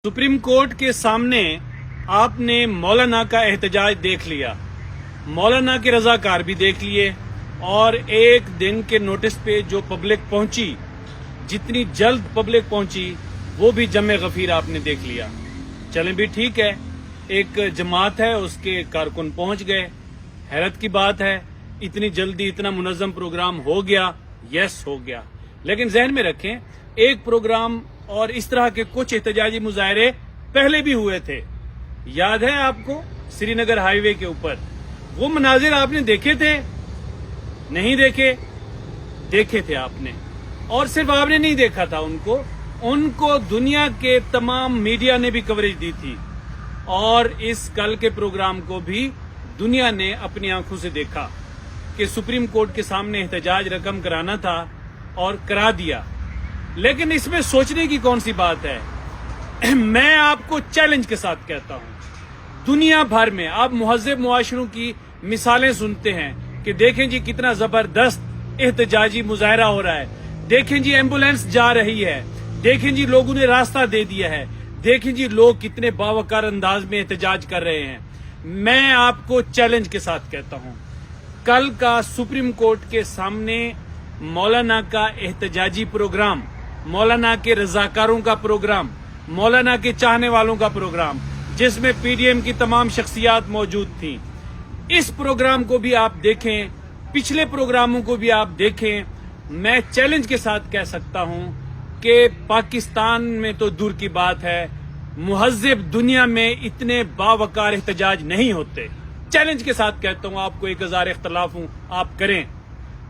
Supreme court के सामने आपने मौलाना का एहतजाज देख लिया, मौलाना के रजाकार भी देख लिए और एक दिन के नोटिस पे जो पब्लिक पहुंची, जितनी जल्द पब्लिक पहुंची वो भी जमे गफीर आपने देख लिया। चलें भी ठीक है, एक जमात है उसके कारकुन पहुंच गए, हैरत की बात है इतनी जल्दी इतना मुनज़्ज़म प्रोग्राम हो गया। यस हो गया, लेकिन जहन में रखें एक प्रोग्राम और इस तरह के कुछ एहतजाजी मुजाहरे पहले भी हुए थे। याद है आपको श्रीनगर हाईवे के ऊपर वो मनाजिर आपने देखे थे? नहीं देखे? देखे थे आपने, और सिर्फ आपने नहीं देखा था, उनको दुनिया के तमाम मीडिया ने भी कवरेज दी थी और इस कल के प्रोग्राम को भी दुनिया ने अपनी आंखों से देखा कि सुप्रीम कोर्ट के सामने एहतजाज रकम कराना था और करा दिया। लेकिन इसमें सोचने की कौन सी बात है? मैं आपको चैलेंज के साथ कहता हूं, दुनिया भर में आप मुहज़्ज़ब मुआशरों की मिसालें सुनते हैं कि देखें जी कितना जबरदस्त एहतजाजी मुजाहरा हो रहा है, देखें जी एम्बुलेंस जा रही है, देखें जी लोगों ने रास्ता दे दिया है, देखें जी लोग कितने बावकार अंदाज में एहतजाज कर रहे हैं। मैं आपको चैलेंज के साथ कहता हूं, कल का सुप्रीम कोर्ट के सामने मौलाना का एहतजाजी प्रोग्राम, मौलाना के रजाकारों का प्रोग्राम, मौलाना के चाहने वालों का प्रोग्राम, जिसमें पीडीएम की तमाम शख्सियात मौजूद थीं, इस प्रोग्राम को भी आप देखें, पिछले प्रोग्रामों को भी आप देखें। मैं चैलेंज के साथ कह सकता हूं कि पाकिस्तान में तो दूर की बात है, मुहज़्ज़ब दुनिया में इतने बावकार एहतजाज नहीं होते। चैलेंज के साथ कहता हूं, आपको 1000 इख्तलाफ हूं आप करें,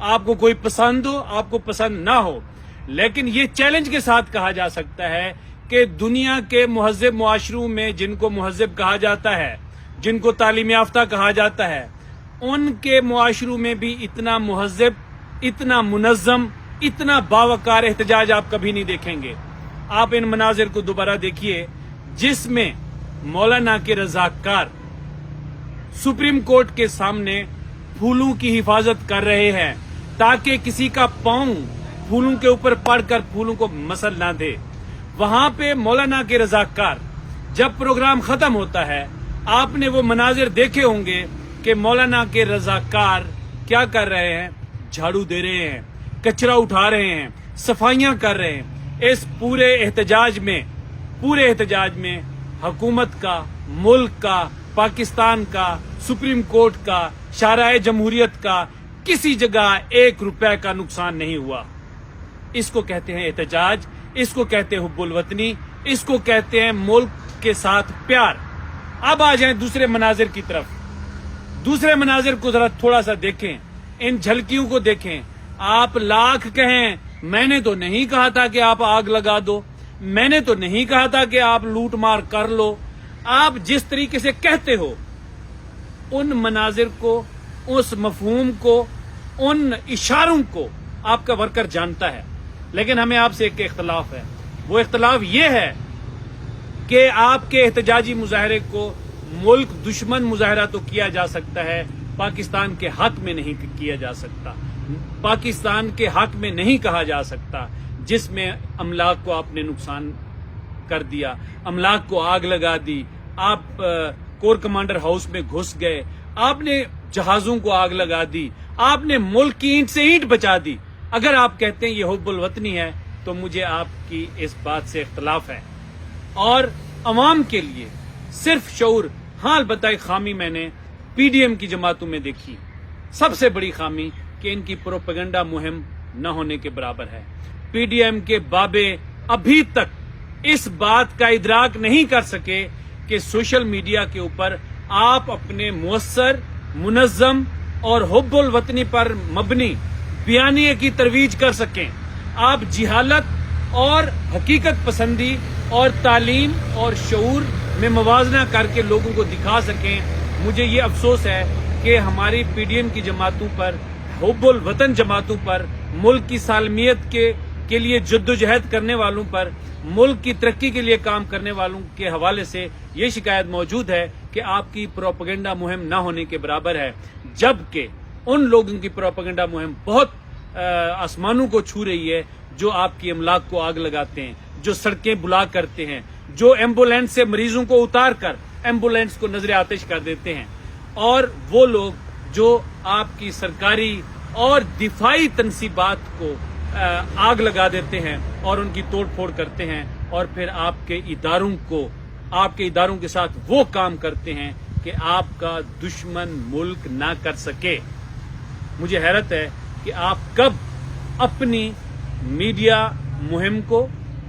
आपको कोई पसंद हो आपको पसंद ना हो, लेकिन ये चैलेंज के साथ कहा जा सकता है कि दुनिया के मुहज़्ज़ब मुआशरों में जिनको मुहज़्ज़ब कहा जाता है, जिनको तालीम याफ्ता कहा जाता है, उनके मुआशरों में भी इतना मुहज़्ज़ब, इतना मुनज़्ज़म, इतना बावकार एहतजाज आप कभी नहीं देखेंगे। आप इन मनाजिर को दोबारा देखिए जिसमें मौलाना के रज़ाकार सुप्रीम कोर्ट के सामने फूलों की हिफाजत कर रहे हैं ताकि किसी का पांव फूलों के ऊपर पड़कर फूलों को मसल ना दे। वहां पे मौलाना के रज़ाकार, जब प्रोग्राम खत्म होता है आपने वो मनाजिर देखे होंगे कि मौलाना के रज़ाकार क्या कर रहे हैं, झाड़ू दे रहे हैं, कचरा उठा रहे हैं, सफाइयां कर रहे हैं। इस पूरे एहतजाज में हुकूमत का, मुल्क का, पाकिस्तान का, सुप्रीम कोर्ट का, शाहराए जमहूरियत का किसी जगह 1 रुपए का नुकसान नहीं हुआ। इसको कहते हैं एहतजाज, इसको कहते हैं हुब्बुल वतनी, इसको कहते हैं मुल्क के साथ प्यार। अब आ जाएं दूसरे मनाजिर की तरफ। दूसरे मनाजिर को जरा थोड़ा सा देखें, इन झलकियों को देखें। आप लाख कहें, मैंने तो नहीं कहा था कि आप आग लगा दो, मैंने तो नहीं कहा था कि आप लूट मार कर लो। आप जिस तरीके से कहते हो उन मनाजिर को, उस मफहूम को, उन इशारों को आपका वर्कर जानता है। लेकिन हमें आपसे एक इख्तलाफ है, वो इख्तलाफ ये है कि आपके एहतजाजी मुजाहरे को मुल्क दुश्मन मुजाहरा तो किया जा सकता है, पाकिस्तान के हक में नहीं किया जा सकता, पाकिस्तान के हक में नहीं कहा जा सकता, जिसमें अमलाक को आपने नुकसान कर दिया, अमलाक को आग लगा दी, आप कोर कमांडर हाउस में घुस गए, आपने जहाजों को आग लगा दी, आपने मुल्क की ईंट से ईंट बचा दी। अगर आप कहते हैं ये हुब्बुल वतनी है तो मुझे आपकी इस बात से इख्तलाफ है। और अवाम के लिए सिर्फ शऊर, हाँ अलबत्ता एक खामी मैंने पीडीएम की जमातों में देखी, सबसे बड़ी खामी कि इनकी प्रोपेगेंडा मुहिम न होने के बराबर है। पीडीएम के बाबे अभी तक इस बात का इदराक नहीं कर सके कि सोशल मीडिया के ऊपर आप अपने मुअस्सर, मुनज़्ज़म और हुब्बुल वतनी पर मबनी बयानिए की तरवीज कर सकें। आप जिहालत और हकीकत पसंदी और तालीम और शऊर में मवाजना करके लोगों को दिखा सकें। मुझे ये अफसोस है कि हमारी पीडीएम की जमातों पर, हुब्बुल वतन जमातों पर, मुल्क की सालमियत के लिए जद्दोजहद करने वालों पर, मुल्क की तरक्की के लिए काम करने वालों के हवाले से ये शिकायत मौजूद है कि आपकी प्रोपेगेंडा मुहिम न होने के बराबर है, जबकि उन लोगों की प्रोपेगेंडा मुहिम बहुत आसमानों को छू रही है जो आपकी अमलाक को आग लगाते हैं, जो सड़कें बुला करते हैं, जो एम्बुलेंस से मरीजों को उतार कर एम्बुलेंस को नजर आतिश कर देते हैं, और वो लोग जो आपकी सरकारी और दिफाई तनसीबात को आग लगा देते हैं और उनकी तोड़ फोड़ करते हैं, और फिर आपके इदारों के साथ वो काम करते हैं कि आपका दुश्मन मुल्क ना कर सके। मुझे हैरत है कि आप कब अपनी मीडिया मुहिम को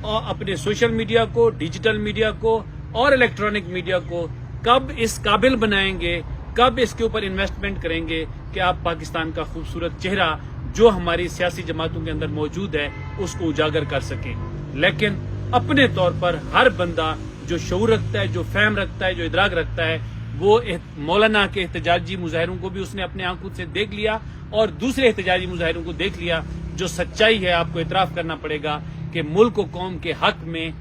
और अपने सोशल मीडिया को, डिजिटल मीडिया को और इलेक्ट्रॉनिक मीडिया को कब इस काबिल बनाएंगे, कब इसके ऊपर इन्वेस्टमेंट करेंगे कि आप पाकिस्तान का खूबसूरत चेहरा जो हमारी सियासी जमातों के अंदर मौजूद है उसको उजागर कर सकें। लेकिन अपने तौर पर हर बंदा जो शऊर रखता है, जो फहम रखता है, जो इदराक रखता है, वो मौलाना के एहतजाजी मुजाहिरों को भी उसने अपने आंखों से देख लिया और दूसरे एहतजाजी मुजाहिरों को देख लिया। जो सच्चाई है आपको इतराफ करना पड़ेगा कि मुल्क और कौम के हक में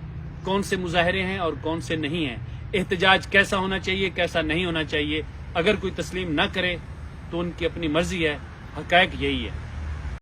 कौन से मुजाहरे हैं और कौन से नहीं हैं, एहतजाज कैसा होना चाहिए, कैसा नहीं होना चाहिए। अगर कोई तस्लीम न करे तो उनकी अपनी मर्जी है, हकायक यही है।